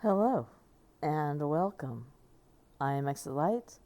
Hello and welcome. I am Exit Light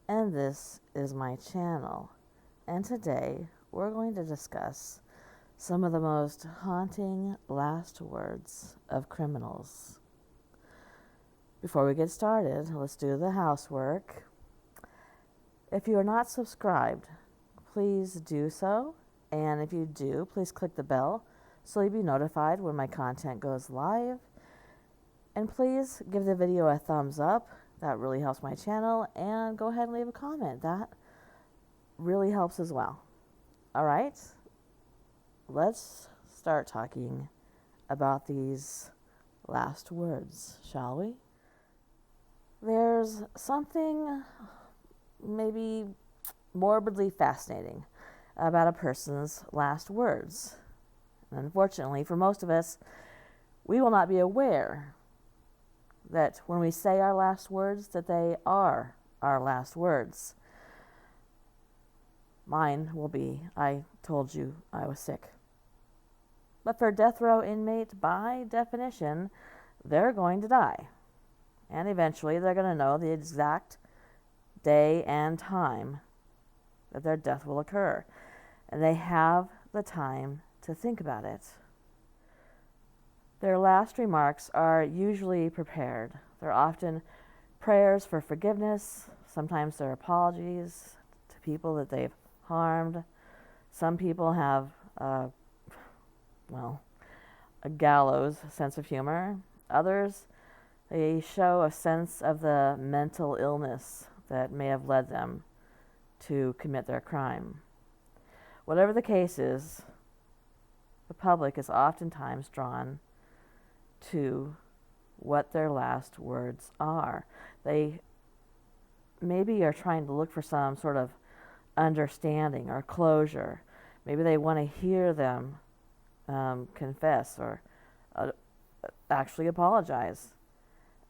and this is my channel. And today we're going to discuss some of the most haunting last words of criminals. Before we get started, let's do the housework. If you are not subscribed, please do so. And if you do, please click the bell so you'll be notified when my content goes live. And please give the video a thumbs up. That really helps my channel. And go ahead and leave a comment. That really helps as well. All right, let's start talking about these last words, shall we? There's something maybe morbidly fascinating about a person's last words. And unfortunately, for most of us, we will not be aware that when we say our last words, that they are our last words. Mine will be, I told you I was sick. But for a death row inmate, by definition, they're going to die. And eventually they're going to know the exact day and time that their death will occur. And they have the time to think about it. Their last remarks are usually prepared. They're often prayers for forgiveness. Sometimes they're apologies to people that they've harmed. Some people have, a gallows sense of humor. Others, they show a sense of the mental illness that may have led them to commit their crime. Whatever the case is, the public is oftentimes drawn to what their last words are. They maybe are trying to look for some sort of understanding or closure. Maybe they want to hear them confess or actually apologize.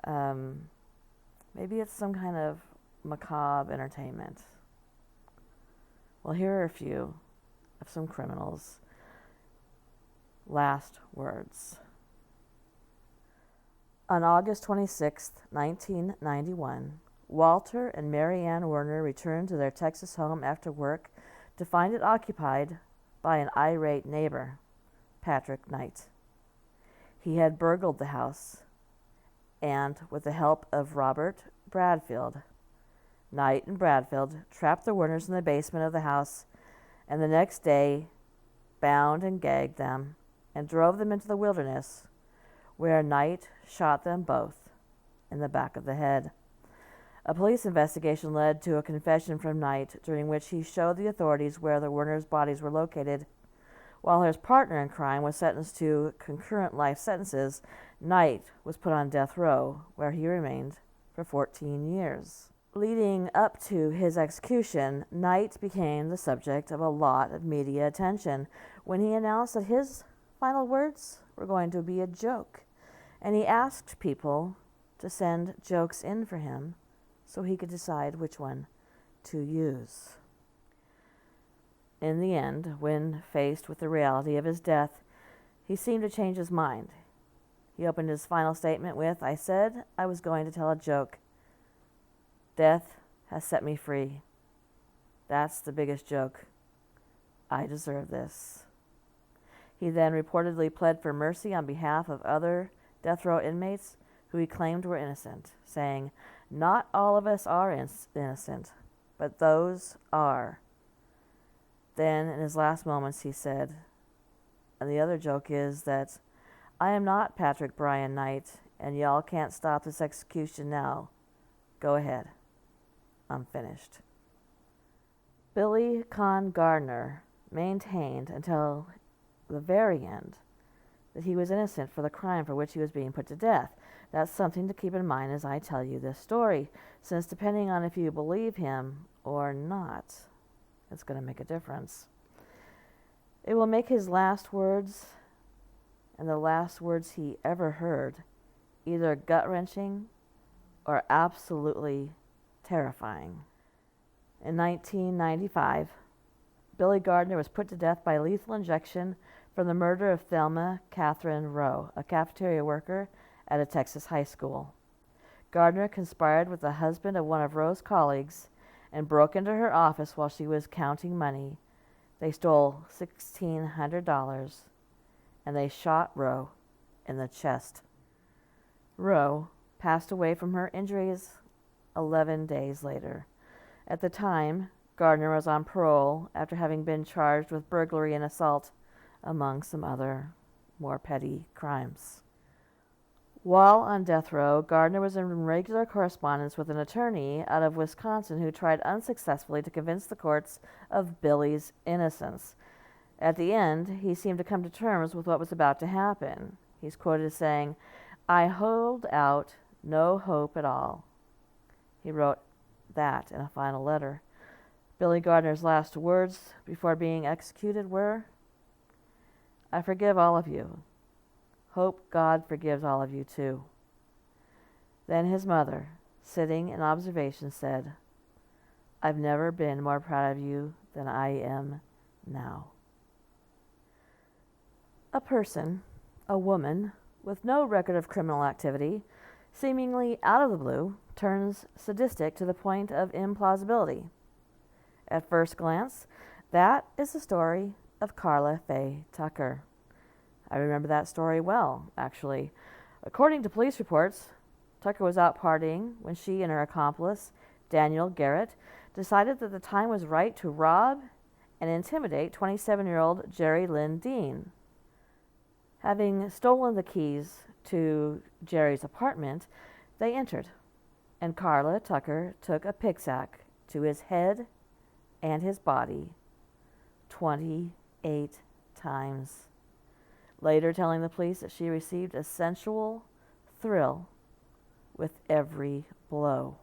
Maybe it's some kind of macabre entertainment. Well, here are a few of some criminals' last words. On August 26, 1991, Walter and Mary Ann Werner returned to their Texas home after work to find it occupied by an irate neighbor, Patrick Knight. He had burgled the house, and with the help of Robert Bradfield, Knight and Bradfield trapped the Werners in the basement of the house, and the next day bound and gagged them and drove them into the wilderness, where Knight shot them both in the back of the head. A police investigation led to a confession from Knight, during which he showed the authorities where the Werners' bodies were located. While his partner in crime was sentenced to concurrent life sentences, Knight was put on death row, where he remained for 14 years. Leading up to his execution, Knight became the subject of a lot of media attention when he announced that his final words were going to be a joke. And he asked people to send jokes in for him so he could decide which one to use. In the end, when faced with the reality of his death, he seemed to change his mind. He opened his final statement with, "I said I was going to tell a joke. Death has set me free. That's the biggest joke. I deserve this." He then reportedly pled for mercy on behalf of other death row inmates who he claimed were innocent, saying, "Not all of us are innocent, but those are." Then, in his last moments, he said, and the other joke is that, "I am not Patrick Bryan Knight, and y'all can't stop this execution now. Go ahead. I'm finished." Billy Conn Gardner maintained until the very end that he was innocent for the crime for which he was being put to death. That's something to keep in mind as I tell you this story, since depending on if you believe him or not, it's going to make a difference. It will make his last words and the last words he ever heard either gut-wrenching or absolutely terrifying. In 1995, Billy Gardner was put to death by lethal injection from the murder of Thelma Catherine Rowe, a cafeteria worker at a Texas high school. Gardner conspired with the husband of one of Roe's colleagues and broke into her office while she was counting money. They stole $1,600 and they shot Roe in the chest. Roe passed away from her injuries 11 days later. At the time, Gardner was on parole after having been charged with burglary and assault, among some other more petty crimes. While on death row, Gardner was in regular correspondence with an attorney out of Wisconsin who tried unsuccessfully to convince the courts of Billy's innocence. At the end, he seemed to come to terms with what was about to happen. He's quoted as saying, "I hold out no hope at all." He wrote that in a final letter. Billy Gardner's last words before being executed were, "I forgive all of you. Hope God forgives all of you too." Then his mother, sitting in observation, said, "I've never been more proud of you than I am now." A person, a woman, with no record of criminal activity, seemingly out of the blue, turns sadistic to the point of implausibility. At first glance, that is the story of Karla Faye Tucker. I remember that story well, actually. According to police reports, Tucker was out partying when she and her accomplice, Daniel Garrett, decided that the time was right to rob and intimidate 27-year-old Jerry Lynn Dean. Having stolen the keys to Jerry's apartment, they entered, and Karla Tucker took a picksack to his head and his body 28 times, later telling the police that she received a sensual thrill with every blow.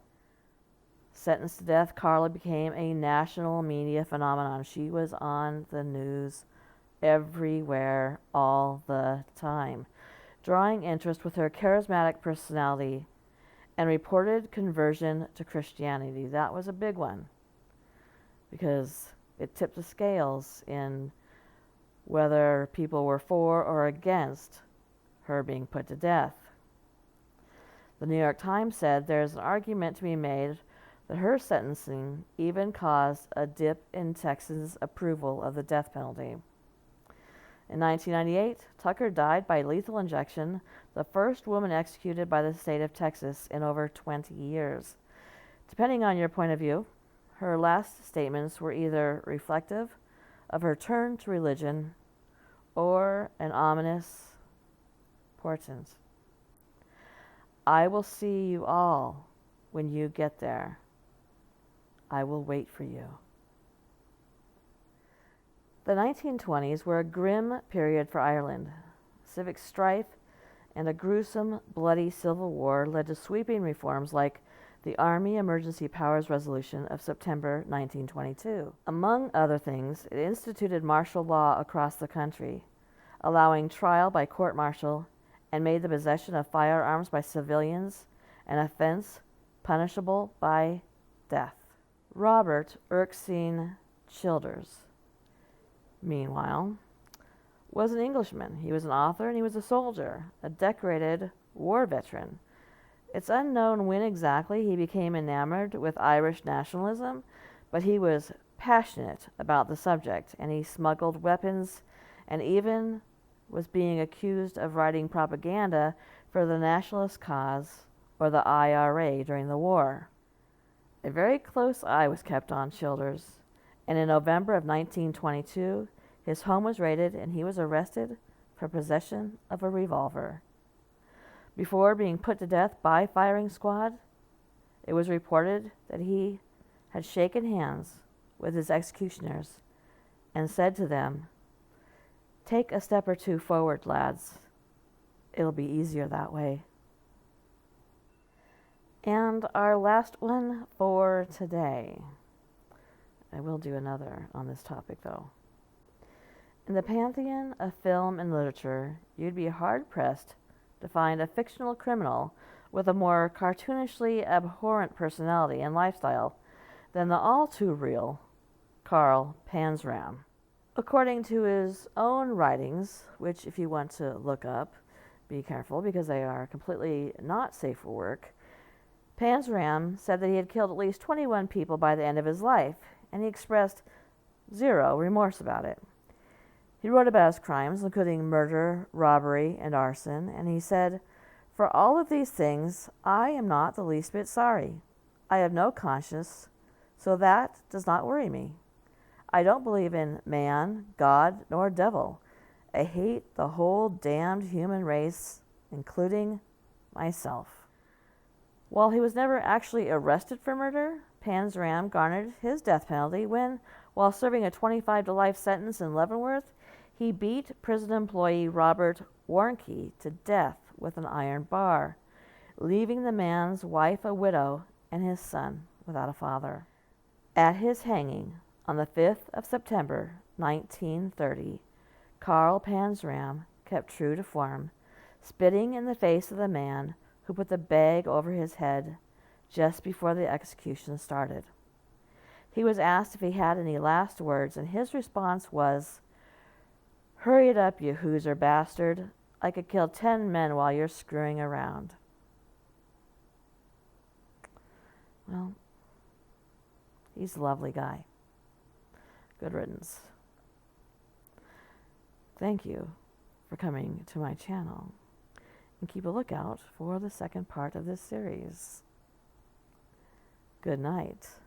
Sentenced to death, Karla became a national media phenomenon. She was on the news everywhere all the time, drawing interest with her charismatic personality and reported conversion to Christianity. That was a big one because it tipped the scales in whether people were for or against her being put to death. The New York Times said there's an argument to be made that her sentencing even caused a dip in Texans' approval of the death penalty. In 1998, Tucker died by lethal injection, the first woman executed by the state of Texas in over 20 years. Depending on your point of view, her last statements were either reflective of her turn to religion or an ominous portent. "I will see you all when you get there. I will wait for you." The 1920s were a grim period for Ireland. Civic strife and a gruesome, bloody civil war led to sweeping reforms like the Army Emergency Powers Resolution of September 1922. Among other things, it instituted martial law across the country, allowing trial by court-martial, and made the possession of firearms by civilians an offense punishable by death. Robert Erskine Childers, meanwhile, was an Englishman. He was an author and he was a soldier, a decorated war veteran. It's unknown when exactly he became enamored with Irish nationalism, but he was passionate about the subject, and he smuggled weapons and even was being accused of writing propaganda for the nationalist cause, or the IRA, during the war. A very close eye was kept on Childers, and in November of 1922, his home was raided and he was arrested for possession of a revolver. Before being put to death by firing squad, it was reported that he had shaken hands with his executioners and said to them, "Take a step or two forward, lads. It'll be easier that way." And our last one for today. I will do another on this topic, though. In the pantheon of film and literature, you'd be hard-pressed to find a fictional criminal with a more cartoonishly abhorrent personality and lifestyle than the all-too-real Carl Panzram. According to his own writings, which if you want to look up, be careful because they are completely not safe for work. Panzram said that he had killed at least 21 people by the end of his life, and he expressed zero remorse about it. He wrote about his crimes, including murder, robbery, and arson, and he said, "For all of these things, I am not the least bit sorry. I have no conscience, so that does not worry me. I don't believe in man, God, nor devil. I hate the whole damned human race, including myself." While he was never actually arrested for murder, Panzram garnered his death penalty when, while serving a 25 to life sentence in Leavenworth, he beat prison employee Robert Warnke to death with an iron bar, leaving the man's wife a widow and his son without a father. At his hanging on the 5th of September, 1930, Carl Panzram kept true to form, spitting in the face of the man who put the bag over his head just before the execution started. He was asked if he had any last words, and his response was, "Hurry it up, you hooser bastard. I could kill 10 men while you're screwing around." Well, he's a lovely guy. Good riddance. Thank you for coming to my channel, and keep a lookout for the second part of this series. Good night.